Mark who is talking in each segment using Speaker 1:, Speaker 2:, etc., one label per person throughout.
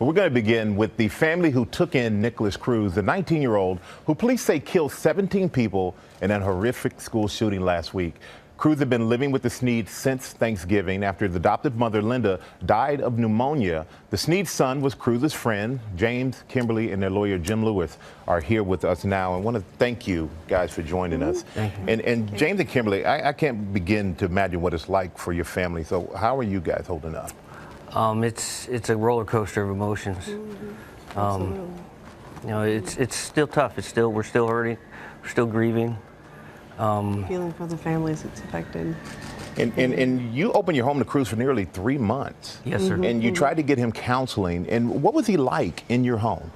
Speaker 1: But we're going to begin with the family who took in Nicholas Cruz, the 19-year-old who police say killed 17 people in an horrific school shooting last week. Cruz had been living with the Sneeds since Thanksgiving after his adoptive mother, Linda, died of pneumonia. The Sneeds' son was Cruz's friend. James, Kimberly, and their lawyer, Jim Lewis, are here with us now. I want to thank you guys for joining us.
Speaker 2: Thank you.
Speaker 1: And James and Kimberly, I can't begin to imagine what it's like for your family. So how are you guys holding up?
Speaker 2: It's a roller coaster of emotions. You know, it's still tough. We're still hurting. We're still grieving.
Speaker 3: Feeling for the families it's affected.
Speaker 1: And you opened your home to Cruz for nearly 3 months.
Speaker 2: Yes, sir.
Speaker 1: And you tried to get him counseling. And what was he like in your home?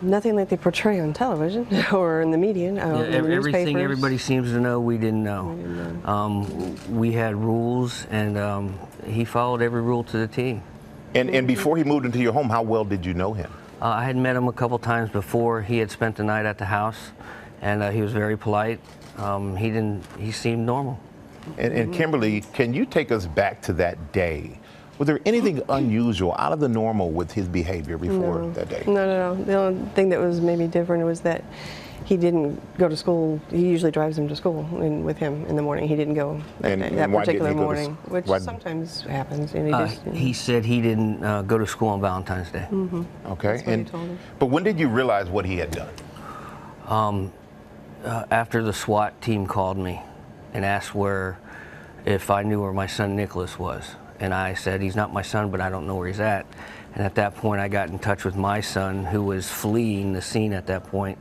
Speaker 3: Nothing like they portray on television or in the media. In the
Speaker 2: Everything
Speaker 3: newspapers.
Speaker 2: everybody seems to know, we didn't know. We had rules, and he followed every rule to the T.
Speaker 1: And before he moved into your home, how well did you know him?
Speaker 2: I had met him a couple times before. He had spent the night at the house, and he was very polite. He seemed normal.
Speaker 1: And Kimberly, can you take us back to that day? Was there anything unusual, out of the normal with his behavior before that day?
Speaker 3: No. The only thing that was maybe different was that he didn't go to school. He usually drives him to school with him in the morning. He didn't go that particular morning, which sometimes happens. And
Speaker 2: he said he didn't go to school on Valentine's Day.
Speaker 1: Okay.
Speaker 3: That's what he told him.
Speaker 1: But when did you realize what he had done?
Speaker 2: After the SWAT team called me and asked if I knew where my son Nicholas was. And I said, he's not my son, but I don't know where he's at. And at that point, I got in touch with my son, who was fleeing the scene at that point.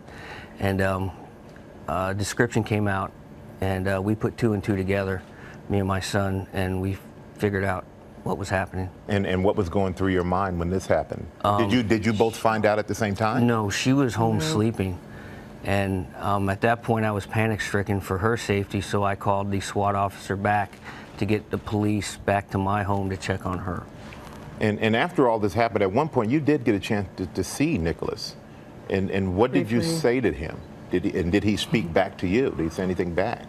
Speaker 2: And a description came out, and we put 2 and 2 together, me and my son, and we figured out what was happening.
Speaker 1: And what was going through your mind when this happened? Did you both find out at the same time?
Speaker 2: No, she was home sleeping. And at that point, I was panic-stricken for her safety, so I called the SWAT officer back to get the police back to my home to check on her.
Speaker 1: And after all this happened, at one point, you did get a chance to see Nicholas. And what did you say to him? Did he speak back to you? Did he say anything back?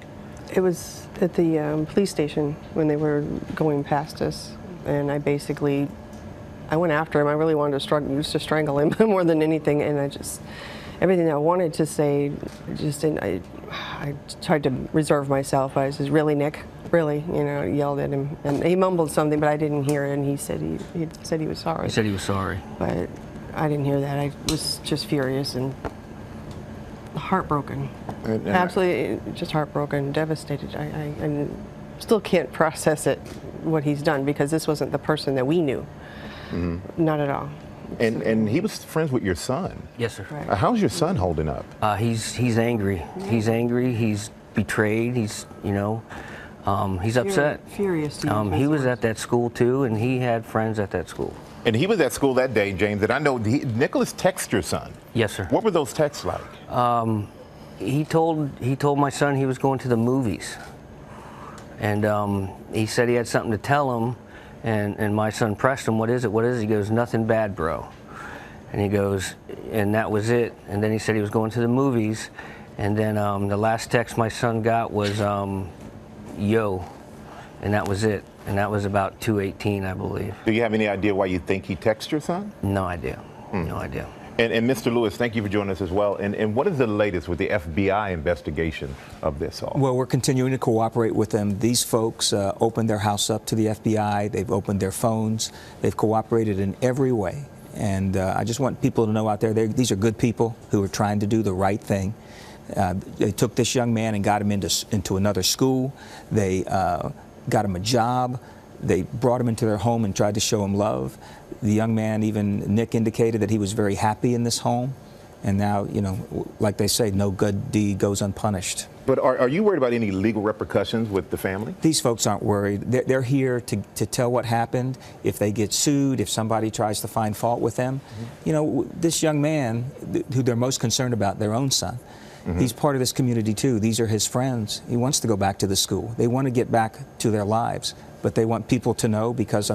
Speaker 3: It was at the police station when they were going past us, and I went after him. I really wanted to strangle him more than anything, and everything I wanted to say, I tried to reserve myself. I said, "Really, Nick? Really?" Yelled at him, and he mumbled something, but I didn't hear it. And he said he was sorry.
Speaker 2: He said he was sorry,
Speaker 3: but I didn't hear that. I was just furious and heartbroken, absolutely just heartbroken, devastated. I still can't process it, what he's done, because this wasn't the person that we knew, not at all.
Speaker 1: And he was friends with your son.
Speaker 2: Yes, sir.
Speaker 3: Right.
Speaker 1: How's your son holding up?
Speaker 2: He's angry. He's angry. He's betrayed. He's upset.
Speaker 3: Furious.
Speaker 2: He was at that school too, and he had friends at that school.
Speaker 1: And he was at school that day, James. And I know Nicholas texted your son.
Speaker 2: Yes, sir.
Speaker 1: What were those texts like?
Speaker 2: He told my son he was going to the movies, and he said he had something to tell him. And my son pressed him, "What is it? What is it?" He goes, "Nothing bad, bro." And he goes, and that was it. And then he said he was going to the movies. And then the last text my son got was, "Yo," and that was it. And that was about 2:18, I believe.
Speaker 1: Do you have any idea why you think he texted your son?
Speaker 2: No idea. No idea.
Speaker 1: And Mr. Lewis, thank you for joining us as well. And what is the latest with the FBI investigation of this all?
Speaker 4: Well, we're continuing to cooperate with them. These folks opened their house up to the FBI. They've opened their phones. They've cooperated in every way. And I just want people to know out there, these are good people who are trying to do the right thing. They took this young man and got him into another school. They got him a job. They brought him into their home and tried to show him love. The young man, even Nick, indicated that he was very happy in this home. And now, like they say, no good deed goes unpunished.
Speaker 1: But are you worried about any legal repercussions with the family?
Speaker 4: These folks aren't worried. They're here to tell what happened. If they get sued, if somebody tries to find fault with them. This young man, who they're most concerned about, their own son, he's part of this community too. These are his friends. He wants to go back to the school. They want to get back to their lives. But they want people to know, because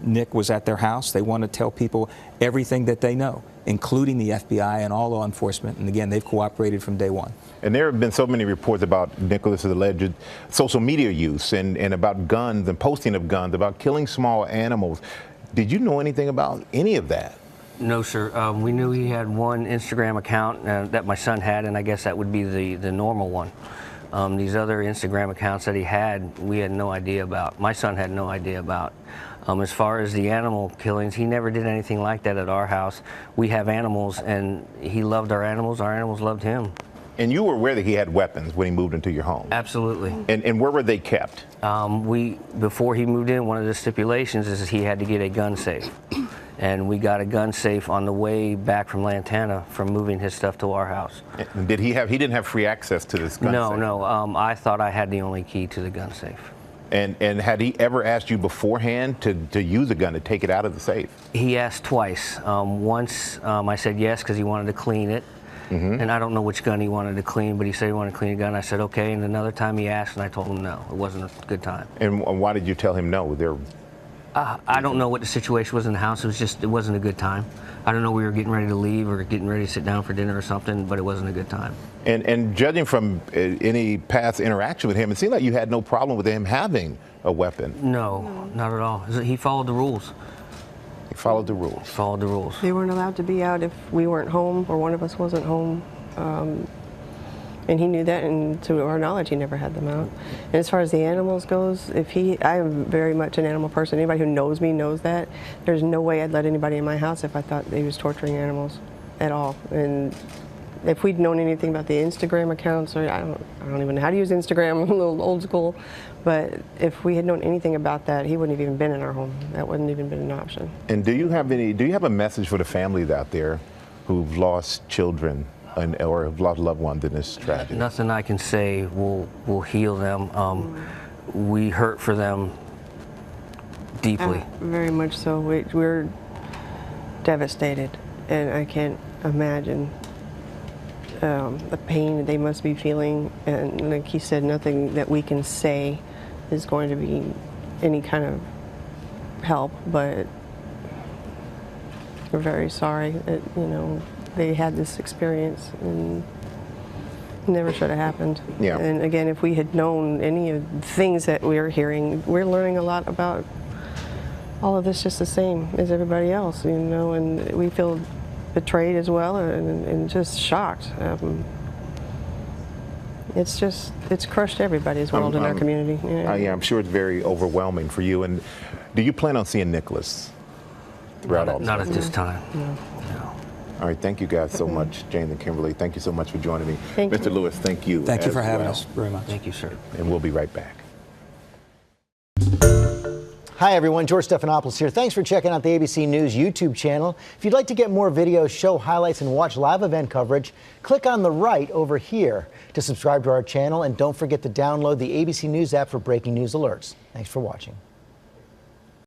Speaker 4: Nick was at their house. They want to tell people everything that they know, including the FBI and all law enforcement. And again, they've cooperated from day one.
Speaker 1: And there have been so many reports about Nicholas's alleged social media use and about guns and posting of guns, about killing small animals. Did you know anything about any of that?
Speaker 2: No, sir. We knew he had one Instagram account that my son had, and I guess that would be the normal one. These other Instagram accounts that he had, we had no idea about. My son had no idea about. As far as the animal killings, he never did anything like that at our house. We have animals, and he loved our animals loved him.
Speaker 1: And you were aware that he had weapons when he moved into your home?
Speaker 2: Absolutely.
Speaker 1: And where were they kept?
Speaker 2: Before he moved in, one of the stipulations is he had to get a gun safe. And we got a gun safe on the way back from Lantana from moving his stuff to our house.
Speaker 1: And he didn't have free access to this gun safe?
Speaker 2: No. I thought I had the only key to the gun safe.
Speaker 1: And had he ever asked you beforehand to use a gun, to take it out of the safe?
Speaker 2: He asked twice. Once I said yes because he wanted to clean it. And I don't know which gun he wanted to clean, but he said he wanted to clean a gun. I said okay, and another time he asked, and I told him no. It wasn't a good time.
Speaker 1: And why did you tell him no?
Speaker 2: I don't know what the situation was in the house. It wasn't a good time. I don't know, we were getting ready to leave or getting ready to sit down for dinner or something, but it wasn't a good time.
Speaker 1: And judging from any past interaction with him, it seemed like you had no problem with him having a weapon.
Speaker 2: No, not at all. He followed the rules.
Speaker 1: He followed the rules.
Speaker 2: Followed the rules.
Speaker 3: They weren't allowed to be out if we weren't home or one of us wasn't home. And he knew that, and to our knowledge, he never had them out. And as far as the animals goes, I am very much an animal person. Anybody who knows me knows that. There's no way I'd let anybody in my house if I thought they was torturing animals at all. And if we'd known anything about the Instagram accounts, or I don't even know how to use Instagram, I'm a little old school, but if we had known anything about that, he wouldn't have even been in our home. That wouldn't even been an option.
Speaker 1: And do you have a message for the families out there who've lost children or have lost loved ones in this tragedy?
Speaker 2: Nothing I can say will heal them. We hurt for them deeply.
Speaker 3: Very much so. We're devastated, and I can't imagine the pain they must be feeling. And like he said, nothing that we can say is going to be any kind of help, but we're very sorry that, they had this experience, and it never should have happened.
Speaker 1: Yeah.
Speaker 3: And again, if we had known any of the things that we're hearing, we're learning a lot about all of this just the same as everybody else, and we feel betrayed as well, and just shocked. It's crushed everybody's world in our community.
Speaker 1: Yeah, I'm sure it's very overwhelming for you. And do you plan on seeing Nicholas throughout all this?
Speaker 2: Not at this time. No.
Speaker 1: All right, thank you guys so much, Jane and Kimberly. Thank you so much for joining me.
Speaker 3: Thank you.
Speaker 1: Mr. Lewis, thank you.
Speaker 4: Thank you for
Speaker 1: as
Speaker 4: having
Speaker 1: well.
Speaker 4: us very much.
Speaker 2: Thank you, sir.
Speaker 1: And we'll be right back.
Speaker 5: Hi everyone, George Stephanopoulos here. Thanks for checking out the ABC News YouTube channel. If you'd like to get more videos, show highlights, and watch live event coverage, click on the right over here to subscribe to our channel, and don't forget to download the ABC News app for breaking news alerts. Thanks for watching.